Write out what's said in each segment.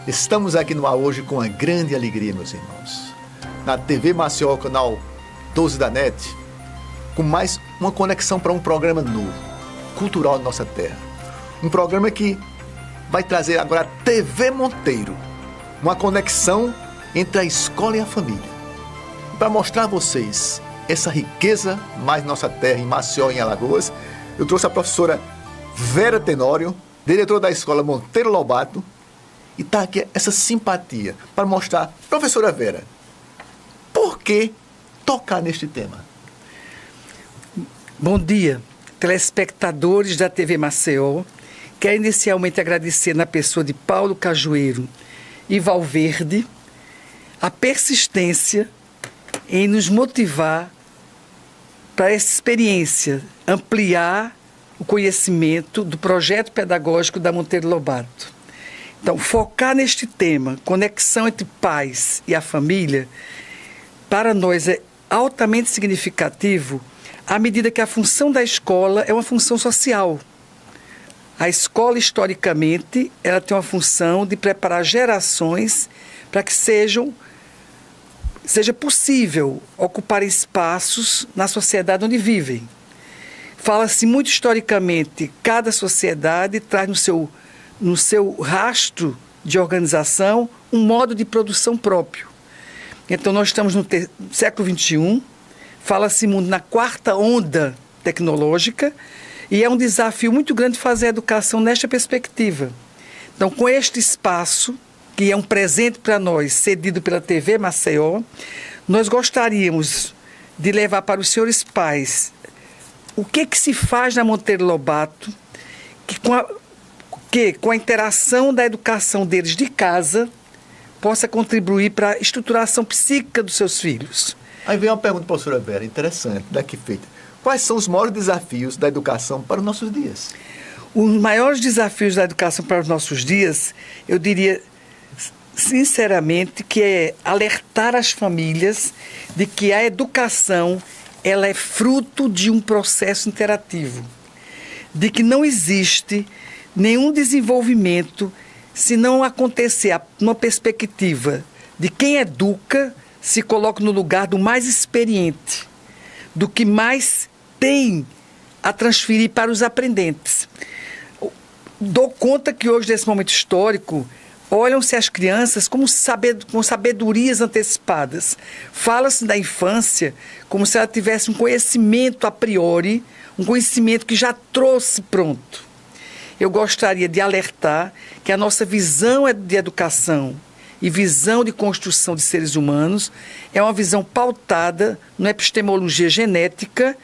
Estamos aqui no ar hoje com uma grande alegria, meus irmãos. Na TV Maceió, canal 12 da NET, com mais uma conexão para um programa novo, cultural da nossa terra. Um programa que vai trazer agora a TV Monteiro, uma conexão entre a escola e a família. Para mostrar a vocês essa riqueza mais nossa terra em Maceió, em Alagoas, eu trouxe a professora Vera Tenório, diretora da escola Monteiro Lobato, e está aqui essa simpatia para mostrar, professora Vera, por que tocar neste tema? Bom dia, telespectadores da TV Maceió. Quero inicialmente agradecer na pessoa de Paulo Cajueiro e Valverde a persistência em nos motivar para essa experiência, ampliar o conhecimento do projeto pedagógico da Monteiro Lobato. Então, focar neste tema, conexão entre pais e a família, para nós é altamente significativo à medida que a função da escola é uma função social. A escola, historicamente, ela tem uma função de preparar gerações para que seja possível ocupar espaços na sociedade onde vivem. Fala-se muito historicamente, cada sociedade traz no seu rastro de organização um modo de produção próprio. Então, nós estamos no século XXI, fala-se muito na quarta onda tecnológica, e é um desafio muito grande fazer a educação nesta perspectiva. Então, com este espaço, que é um presente para nós, cedido pela TV Maceió, nós gostaríamos de levar para os senhores pais o que se faz na Monteiro Lobato, que com a interação da educação deles de casa, possa contribuir para a estruturação psíquica dos seus filhos. Aí vem uma pergunta, professora Vera, interessante, daqui feita. Quais são os maiores desafios da educação para os nossos dias? Os maiores desafios da educação para os nossos dias, eu diria sinceramente, que é alertar as famílias de que a educação ela é fruto de um processo interativo, de que não existe nenhum desenvolvimento se não acontecer numa perspectiva de quem educa se coloca no lugar do mais experiente, do que mais tem a transferir para os aprendentes. Dou conta que hoje, nesse momento histórico, olham-se as crianças com sabedorias antecipadas. Fala-se da infância como se ela tivesse um conhecimento a priori, um conhecimento que já trouxe pronto. Eu gostaria de alertar que a nossa visão de educação e visão de construção de seres humanos é uma visão pautada na epistemologia genética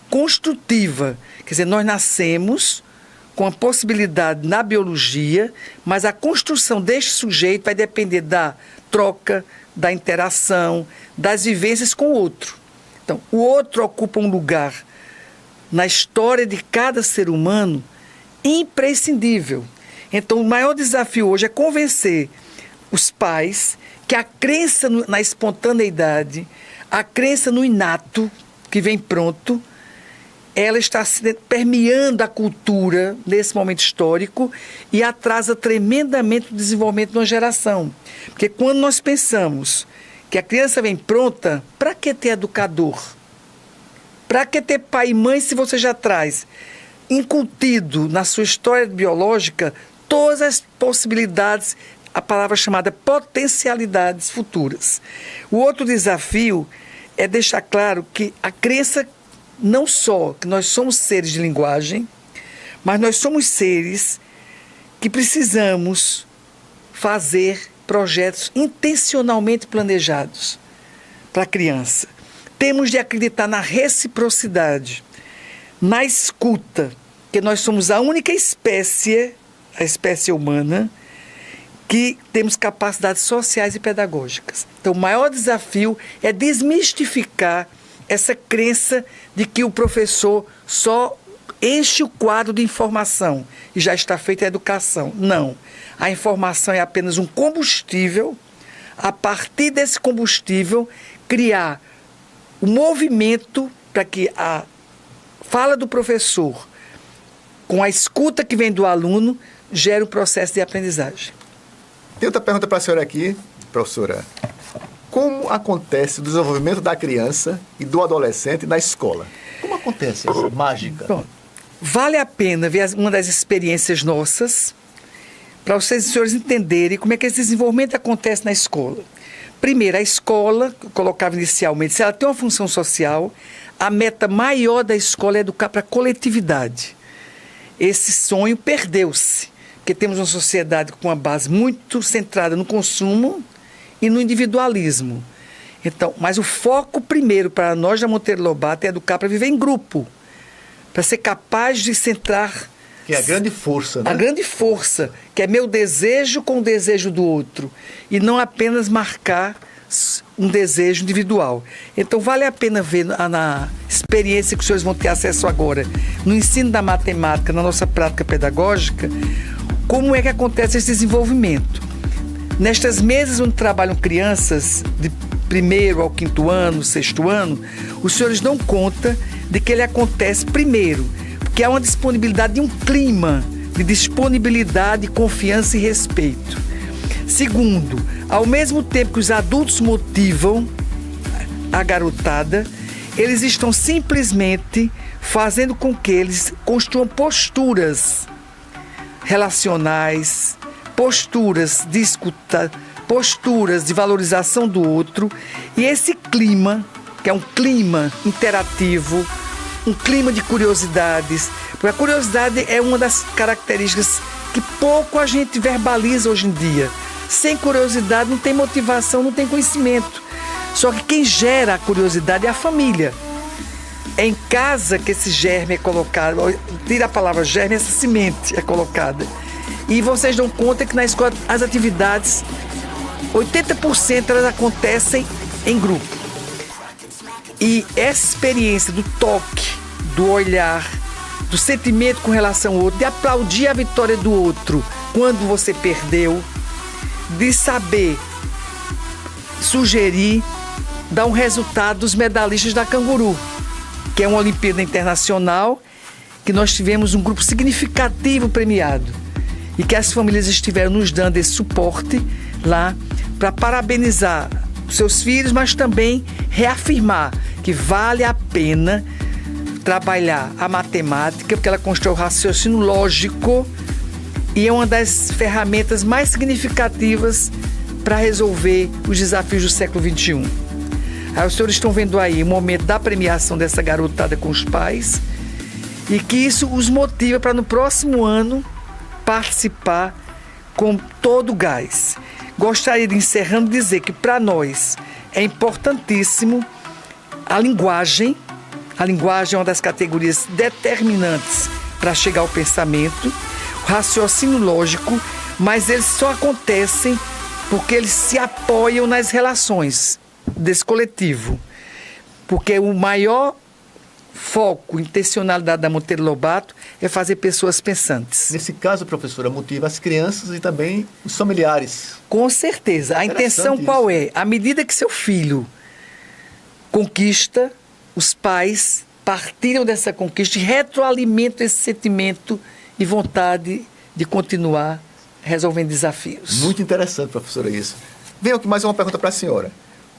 construtiva. Quer dizer, nós nascemos com a possibilidade na biologia, mas a construção deste sujeito vai depender da troca, da interação, das vivências com o outro. Então, o outro ocupa um lugar na história de cada ser humano imprescindível. Então, o maior desafio hoje é convencer os pais que a crença na espontaneidade, a crença no inato, que vem pronto, ela está permeando a cultura nesse momento histórico e atrasa tremendamente o desenvolvimento de uma geração. Porque quando nós pensamos que a criança vem pronta, para que ter educador? Para que ter pai e mãe se você já traz incutido na sua história biológica todas as possibilidades, a palavra chamada potencialidades futuras. O outro desafio é deixar claro que a crença não só que nós somos seres de linguagem, mas nós somos seres que precisamos fazer projetos intencionalmente planejados para a criança. Temos de acreditar na reciprocidade, na escuta, que nós somos a única espécie, a espécie humana, que temos capacidades sociais e pedagógicas. Então, o maior desafio é desmistificar essa crença de que o professor só enche o quadro de informação e já está feita a educação. Não. A informação é apenas um combustível. A partir desse combustível, criar o movimento para que a fala do professor, com a escuta que vem do aluno, gere um processo de aprendizagem. Tem outra pergunta para a senhora aqui, professora. Como acontece o desenvolvimento da criança e do adolescente na escola? Como acontece essa mágica? Pronto. Vale a pena ver uma das experiências nossas para vocês, senhores, entenderem como é que esse desenvolvimento acontece na escola. Primeiro, a escola, eu colocava inicialmente, se ela tem uma função social, a meta maior da escola é educar para a coletividade. Esse sonho perdeu-se, porque temos uma sociedade com uma base muito centrada no consumo e no individualismo. Então, mas o foco primeiro para nós da Monteiro Lobato é educar para viver em grupo, para ser capaz de centrar... Que é a grande força, né? A grande força, que é meu desejo com o desejo do outro, e não apenas marcar um desejo individual. Então, vale a pena ver na experiência que os senhores vão ter acesso agora, no ensino da matemática, na nossa prática pedagógica, como é que acontece esse desenvolvimento. Nestas mesas onde trabalham crianças de 1º ao 5º ano, 6º ano, os senhores dão conta de que ele acontece primeiro, porque há uma disponibilidade de um clima de disponibilidade, confiança e respeito. Segundo, ao mesmo tempo que os adultos motivam a garotada, eles estão simplesmente fazendo com que eles construam posturas relacionais, posturas de escuta, posturas de valorização do outro, e esse clima, que é um clima interativo, um clima de curiosidades, porque a curiosidade é uma das características que pouco a gente verbaliza hoje em dia. Sem curiosidade não tem motivação, não tem conhecimento. Só que quem gera a curiosidade é a família. É em casa que esse germe é colocado, tira a palavra germe, essa semente é colocada. E vocês dão conta que na escola as atividades, 80% elas acontecem em grupo. E essa experiência do toque, do olhar, do sentimento com relação ao outro, de aplaudir a vitória do outro quando você perdeu, de saber sugerir, dar um resultado dos medalhistas da Canguru, que é uma Olimpíada Internacional, que nós tivemos um grupo significativo premiado e que as famílias estiveram nos dando esse suporte lá para parabenizar os seus filhos, mas também reafirmar que vale a pena trabalhar a matemática, porque ela constrói o raciocínio lógico e é uma das ferramentas mais significativas para resolver os desafios do século XXI. Aí os senhores estão vendo aí o momento da premiação dessa garotada com os pais e que isso os motiva para no próximo ano participar com todo o gás. Gostaria de, encerrando, dizer que para nós é importantíssimo a linguagem. A linguagem é uma das categorias determinantes para chegar ao pensamento, o raciocínio lógico, mas eles só acontecem porque eles se apoiam nas relações desse coletivo. Porque o maior foco, intencionalidade da Monteiro Lobato é fazer pessoas pensantes. Nesse caso, professora, motiva as crianças e também os familiares. Com certeza. A intenção qual é? À medida que seu filho conquista, os pais partilham dessa conquista e retroalimentam esse sentimento e vontade de continuar resolvendo desafios. Muito interessante, professora, isso. Venho aqui mais uma pergunta para a senhora.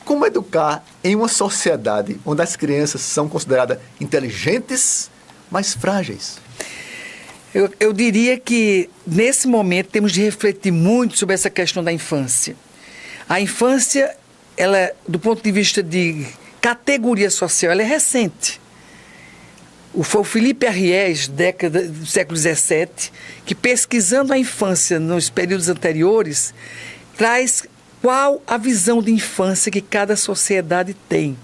Como educar em uma sociedade onde as crianças são consideradas inteligentes, mas frágeis? Eu diria que, nesse momento, temos de refletir muito sobre essa questão da infância. A infância, ela, do ponto de vista de categoria social, ela é recente. Foi o Felipe Arries, década do século XVII, que, pesquisando a infância nos períodos anteriores, traz qual a visão de infância que cada sociedade tem.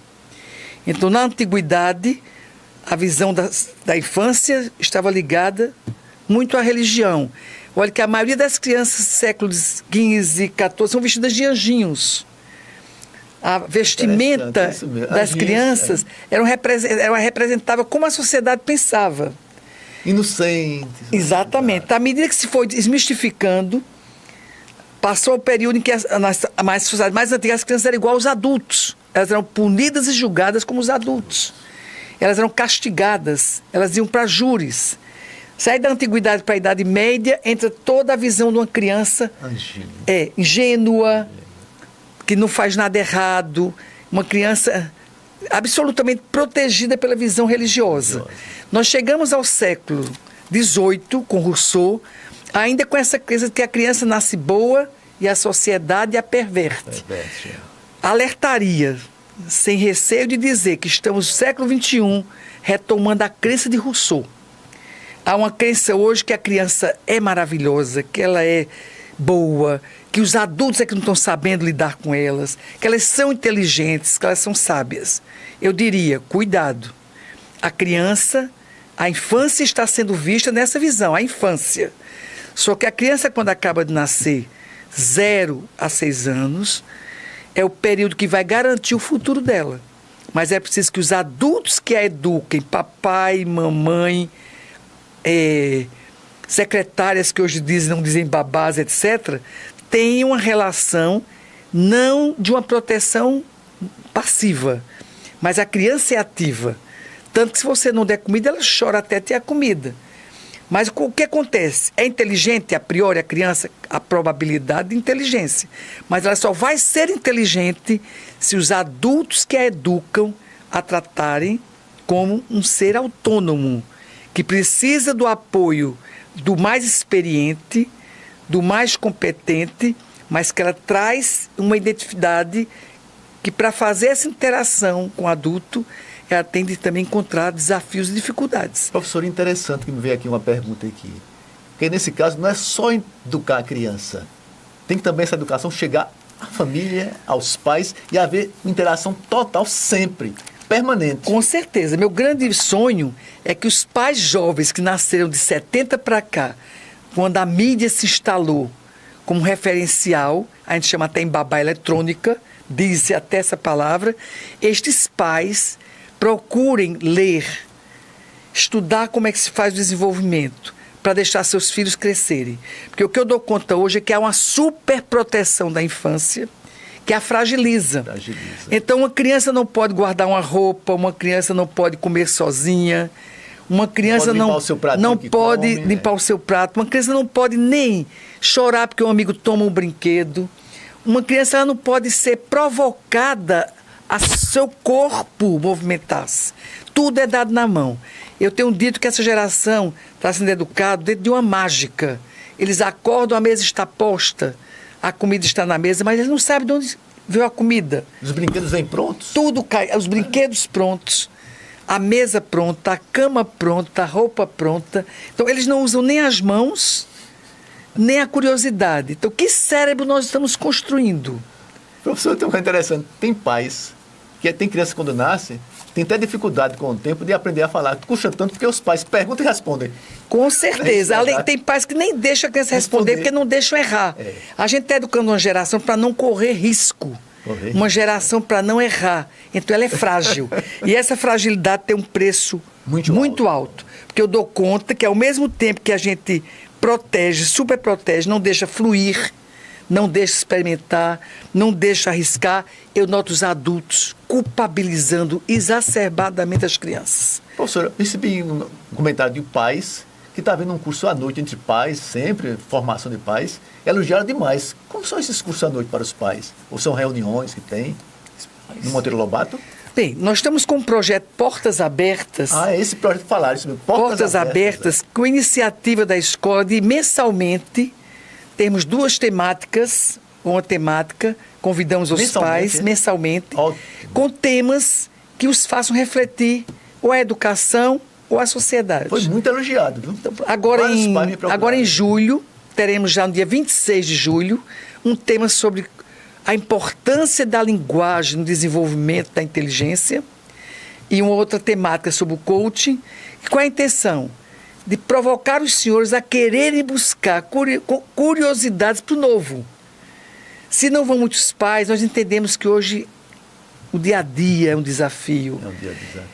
Então, na antiguidade, a visão da infância estava ligada muito à religião. Olha que a maioria das crianças do século XV e XIV são vestidas de anjinhos. A vestimenta das crianças representava como a sociedade pensava. Inocentes. Exatamente. À medida que se foi desmistificando, passou o período em que a sociedade mais antiga, as crianças eram igual aos adultos. Elas eram punidas e julgadas como os adultos. Elas eram castigadas, elas iam para júris. Sai da antiguidade para a Idade Média, entra toda a visão de uma criança ingênua, que não faz nada errado, uma criança absolutamente protegida pela visão religiosa. Nós chegamos ao século XVIII, com Rousseau, ainda com essa coisa de que a criança nasce boa e a sociedade a perverte. Alertaria, sem receio de dizer que estamos no século XXI retomando a crença de Rousseau. Há uma crença hoje que a criança é maravilhosa, que ela é boa, que os adultos é que não estão sabendo lidar com elas, que elas são inteligentes, que elas são sábias. Eu diria, cuidado. A criança, a infância está sendo vista nessa visão, a infância. Só que a criança, quando acaba de nascer, 0 a 6 anos, é o período que vai garantir o futuro dela. Mas é preciso que os adultos que a eduquem, papai, mamãe, secretárias que hoje não dizem babás, etc., tenham uma relação não de uma proteção passiva, mas a criança é ativa. Tanto que se você não der comida, ela chora até ter a comida. Mas o que acontece? É inteligente, a priori, a criança, a probabilidade de inteligência. Mas ela só vai ser inteligente se os adultos que a educam a tratarem como um ser autônomo, que precisa do apoio do mais experiente, do mais competente, mas que ela traz uma identidade que, para fazer essa interação com o adulto, ela tem de também encontrar desafios e dificuldades. Professor, interessante que me veio aqui uma pergunta aqui. Porque nesse caso não é só educar a criança. Tem que também essa educação chegar à família, aos pais e haver interação total sempre, permanente. Com certeza. Meu grande sonho é que os pais jovens que nasceram de 70 para cá, quando a mídia se instalou como referencial, a gente chama até em babá eletrônica, diz-se até essa palavra, estes pais procurem ler, estudar como é que se faz o desenvolvimento, para deixar seus filhos crescerem. Porque o que eu dou conta hoje é que há uma superproteção da infância que a fragiliza. Então, uma criança não pode guardar uma roupa, uma criança não pode comer sozinha, uma criança não pode limpar o seu prato, uma criança não pode nem chorar porque um amigo toma um brinquedo, uma criança ela não pode ser provocada a seu corpo movimentar-se. Tudo é dado na mão. Eu tenho dito que essa geração está sendo educada dentro de uma mágica. Eles acordam, a mesa está posta, a comida está na mesa, mas eles não sabem de onde veio a comida. Os brinquedos vêm prontos? Tudo cai, os brinquedos prontos, a mesa pronta, a cama pronta, a roupa pronta. Então, eles não usam nem as mãos, nem a curiosidade. Então, que cérebro nós estamos construindo? Professor, tem uma coisa interessante. Tem pais que tem criança quando nasce, tem até dificuldade com o tempo de aprender a falar. Custa tanto porque os pais perguntam e respondem. Com certeza. Tem pais que nem deixam a criança responder porque não deixam errar. A gente está educando uma geração para não correr risco. Uma geração para não errar. Então ela é frágil. E essa fragilidade tem um preço muito alto. Porque eu dou conta que ao mesmo tempo que a gente protege, superprotege, não deixa fluir, não deixa experimentar, não deixa arriscar, eu noto os adultos culpabilizando exacerbadamente as crianças. Professora, recebi um comentário de pais que está havendo um curso à noite entre pais, sempre, formação de pais, elogiaram demais. Como são esses cursos à noite para os pais? Ou são reuniões que tem no Monteiro Lobato? Bem, nós estamos com um projeto Portas Abertas. Esse projeto falaram isso mesmo. Portas Abertas, com iniciativa da escola de mensalmente. Temos 2 temáticas, uma temática, convidamos os pais mensalmente, com temas que os façam refletir ou a educação ou a sociedade. Foi muito elogiado, viu? Então, agora em julho, teremos já no dia 26 de julho, um tema sobre a importância da linguagem no desenvolvimento da inteligência e uma outra temática sobre o coaching, com a intenção de provocar os senhores a quererem buscar curiosidades para o novo. Se não vão muitos pais, nós entendemos que hoje o dia a dia é um desafio.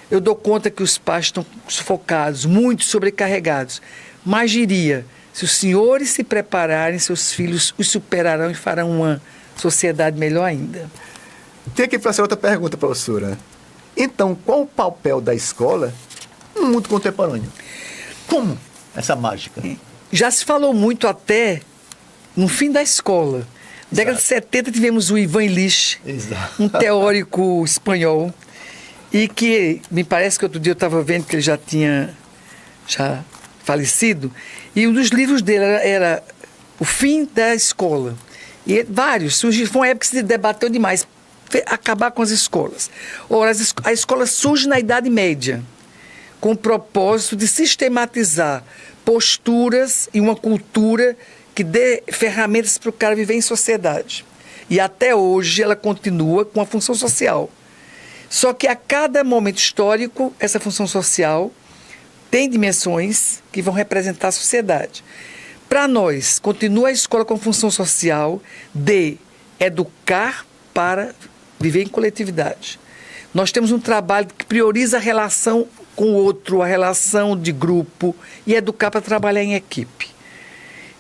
Eu dou conta que os pais estão sufocados, muito sobrecarregados. Mas diria, se os senhores se prepararem, seus filhos os superarão e farão uma sociedade melhor ainda. Tem aqui para ser outra pergunta, professora. Então, qual o papel da escola no mundo contemporâneo? Como essa mágica. Já se falou muito até no fim da escola. Na década de 70 tivemos o Ivan Illich, um teórico espanhol, e que me parece que outro dia eu estava vendo que ele já tinha falecido, e um dos livros dele era O Fim da Escola. E vários, surgiu, foi uma época que se debateu demais, acabar com as escolas. Ora, a escola surge na Idade Média, com o propósito de sistematizar posturas e uma cultura que dê ferramentas para o cara viver em sociedade. E até hoje ela continua com a função social. Só que a cada momento histórico, essa função social tem dimensões que vão representar a sociedade. Para nós, continua a escola com função social de educar para viver em coletividade. Nós temos um trabalho que prioriza a relação com o outro, a relação de grupo, e educar para trabalhar em equipe.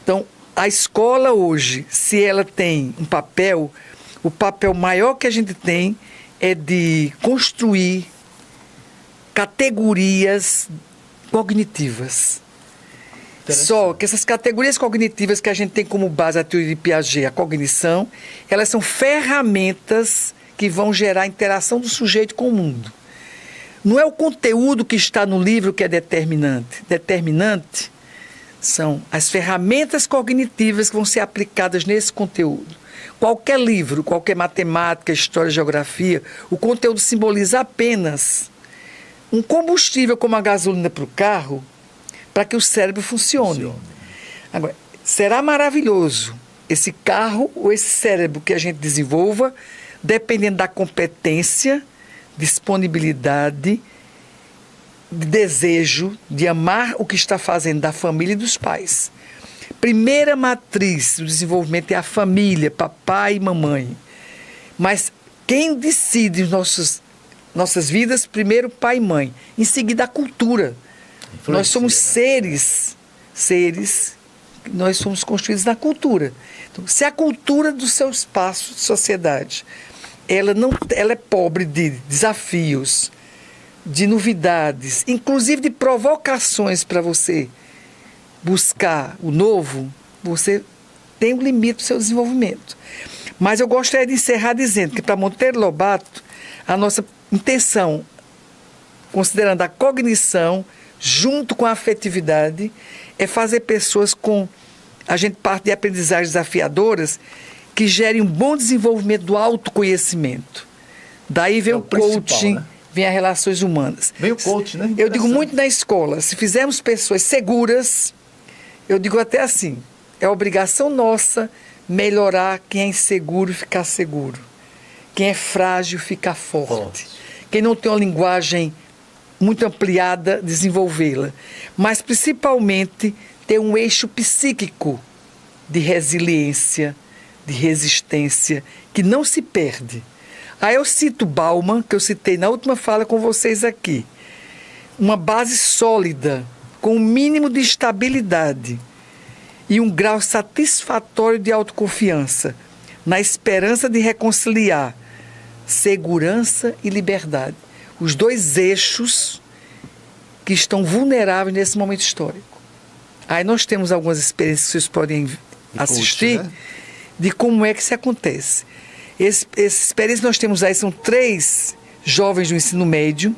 Então, a escola hoje, se ela tem um papel, o papel maior que a gente tem é de construir categorias cognitivas. Só que essas categorias cognitivas que a gente tem como base a teoria de Piaget, a cognição, elas são ferramentas que vão gerar a interação do sujeito com o mundo. Não é o conteúdo que está no livro que é determinante. Determinante são as ferramentas cognitivas que vão ser aplicadas nesse conteúdo. Qualquer livro, qualquer matemática, história, geografia, o conteúdo simboliza apenas um combustível como a gasolina para o carro, para que o cérebro funcione. Agora, será maravilhoso esse carro ou esse cérebro que a gente desenvolva, dependendo da competência, disponibilidade, de desejo de amar o que está fazendo da família e dos pais. Primeira matriz do desenvolvimento é a família, papai e mamãe. Mas quem decide nossas vidas, primeiro pai e mãe. Em seguida a cultura. Nós somos seres, nós somos construídos na cultura. Então, se a cultura do seu espaço de sociedade, ela é pobre de desafios, de novidades, inclusive de provocações para você buscar o novo, você tem um limite do seu desenvolvimento. Mas eu gostaria de encerrar dizendo que para Monteiro Lobato, a nossa intenção, considerando a cognição, junto com a afetividade, é fazer pessoas a gente parte de aprendizagens desafiadoras que gerem um bom desenvolvimento do autoconhecimento. Daí vem o coaching, né? Vem as relações humanas. Vem o coaching, né? Eu digo muito na escola, se fizermos pessoas seguras, eu digo até assim, é obrigação nossa melhorar quem é inseguro ficar seguro. Quem é frágil ficar forte. Quem não tem uma linguagem muito ampliada, desenvolvê-la. Mas, principalmente, ter um eixo psíquico de resiliência, de resistência, que não se perde. Aí eu cito Bauman, que eu citei na última fala com vocês aqui. Uma base sólida, com um mínimo de estabilidade e um grau satisfatório de autoconfiança, na esperança de reconciliar segurança e liberdade. Os dois eixos que estão vulneráveis nesse momento histórico. Aí nós temos algumas experiências que vocês podem assistir, coach, né? De como é que isso acontece. Essa experiência que nós temos aí são 3 jovens do ensino médio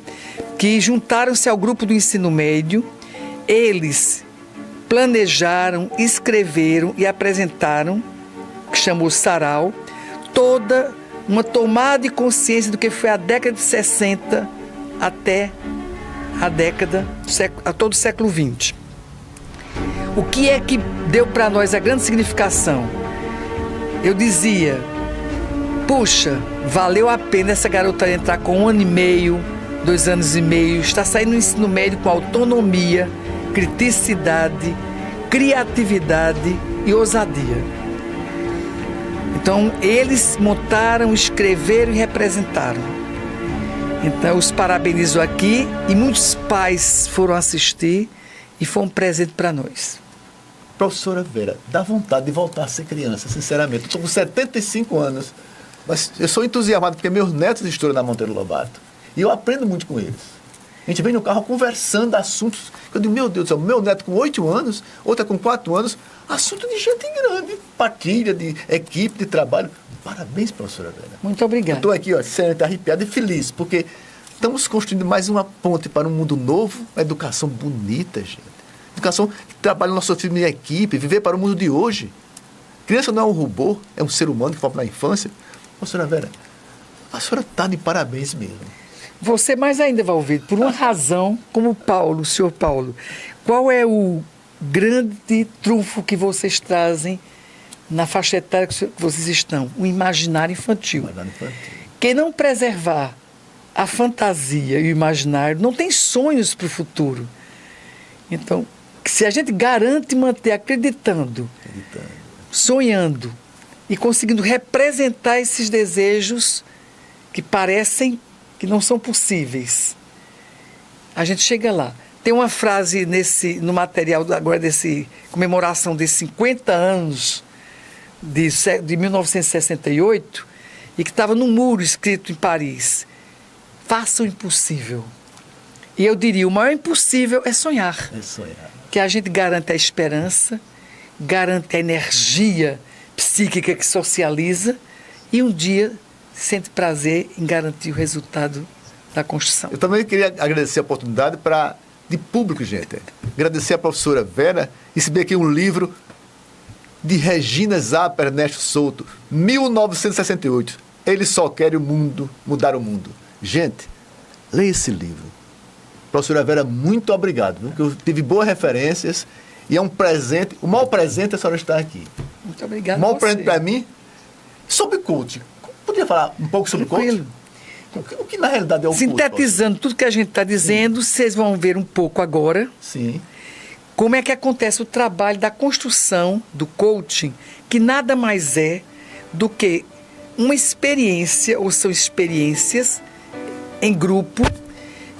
que juntaram-se ao grupo do ensino médio. Eles planejaram, escreveram e apresentaram, que chamou Sarau, toda uma tomada de consciência do que foi a década de 60 até a todo o século XX. O que é que deu para nós a grande significação? Eu dizia, puxa, valeu a pena essa garota entrar com 1 ano e meio, 2 anos e meio, está saindo do ensino médio com autonomia, criticidade, criatividade e ousadia. Então, eles montaram, escreveram e representaram. Então, eu os parabenizo aqui e muitos pais foram assistir e foi um presente para nós. Professora Vera, dá vontade de voltar a ser criança, sinceramente. Eu estou com 75 anos, mas eu sou entusiasmado porque meus netos estudam na Monteiro Lobato e eu aprendo muito com eles. A gente vem no carro conversando assuntos. Eu digo, meu Deus do céu, meu neto com 8 anos, outra com 4 anos, assunto de gente grande, partilha, de equipe, de trabalho. Parabéns, professora Vera. Muito obrigada. Estou aqui, ó, sendo arrepiado e feliz, porque estamos construindo mais uma ponte para um mundo novo, uma educação bonita, gente. Educação que trabalha no nosso filho de equipe, viver para o mundo de hoje. Criança não é um robô, é um ser humano que forma na infância. Professora Vera, a senhora está de parabéns mesmo. Você mais ainda, Valverde, por uma razão, como Paulo, o senhor Paulo, qual é o grande trunfo que vocês trazem na faixa etária que vocês estão? O imaginário infantil. Quem não preservar a fantasia e o imaginário não tem sonhos para o futuro. Então, se a gente garante manter acreditando, sonhando e conseguindo representar esses desejos que parecem que não são possíveis, a gente chega lá. Tem uma frase no material agora desse comemoração desses 50 anos de 1968 e que estava no muro escrito em Paris: faça o impossível. E eu diria, o maior impossível é sonhar. É sonhar. Que a gente garante a esperança, garante a energia psíquica que socializa e um dia sente prazer em garantir o resultado da construção. Eu também queria agradecer a oportunidade de público, gente. Agradecer a professora Vera, receber aqui um livro de Regina Zappa Ernesto Souto, 1968. Ele só quer o mundo, mudar o mundo. Gente, leia esse livro. Professora Vera, muito obrigado, viu? Porque eu tive boas referências e é um presente. O maior presente é a senhora estar aqui. Muito obrigado. O maior presente para mim, sobre coaching. Podia falar um pouco sobre coaching? O que na realidade é o coaching? Sintetizando tudo que a gente está dizendo, vocês vão ver um pouco agora. Sim. Como é que acontece o trabalho da construção do coaching, que nada mais é do que uma experiência, ou são experiências em grupo,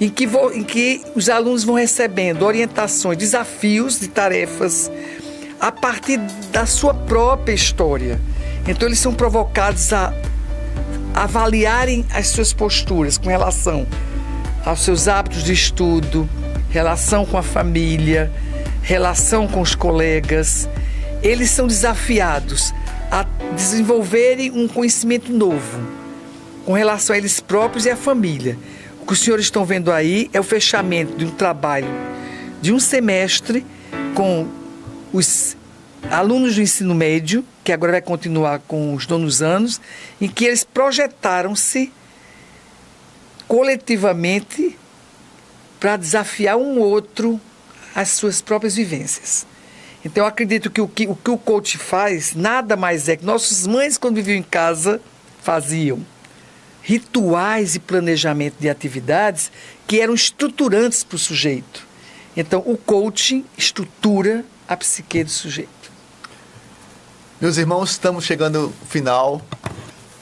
em que os alunos vão recebendo orientações, desafios de tarefas a partir da sua própria história. Então, eles são provocados a avaliarem as suas posturas com relação aos seus hábitos de estudo, relação com a família, relação com os colegas. Eles são desafiados a desenvolverem um conhecimento novo com relação a eles próprios e à família. O que os senhores estão vendo aí é o fechamento de um trabalho de um semestre com os alunos do ensino médio, que agora vai continuar com os nonos anos, em que eles projetaram-se coletivamente para desafiar um outro às suas próprias vivências. Então, eu acredito que o que o coach faz nada mais é que nossas mães, quando viviam em casa, faziam rituais e planejamento de atividades que eram estruturantes para o sujeito. Então, o coaching estrutura a psique do sujeito. Meus irmãos, estamos chegando ao final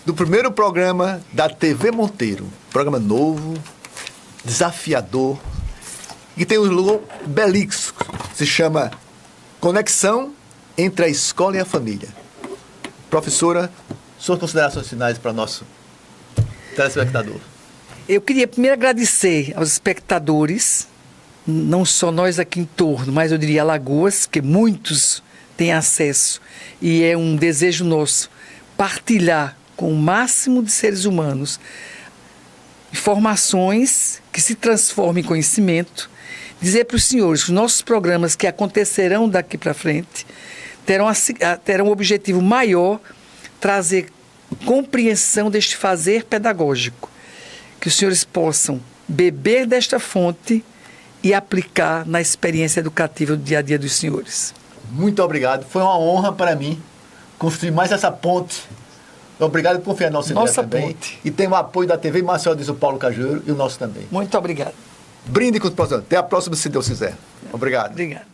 do primeiro programa da TV Monteiro. Programa novo, desafiador, que tem um logo belíssimo. Se chama Conexão entre a Escola e a Família. Professora, suas considerações finais para nosso telespectador. Eu queria primeiro agradecer aos espectadores, não só nós aqui em torno, mas eu diria Alagoas, porque muitos têm acesso, e é um desejo nosso partilhar com o máximo de seres humanos informações que se transformem em conhecimento, dizer para os senhores que os nossos programas que acontecerão daqui para frente terão um objetivo maior, trazer compreensão deste fazer pedagógico, que os senhores possam beber desta fonte e aplicar na experiência educativa do dia a dia dos senhores. Muito obrigado. Foi uma honra para mim construir mais essa ponte. Obrigado por confiar na nossa também. Ponte. E tem o apoio da TV Maceió, diz o Paulo Cajueiro, e o nosso também. Muito obrigado. Brinde com os próximos. Até a próxima, se Deus quiser. Obrigado. Obrigado.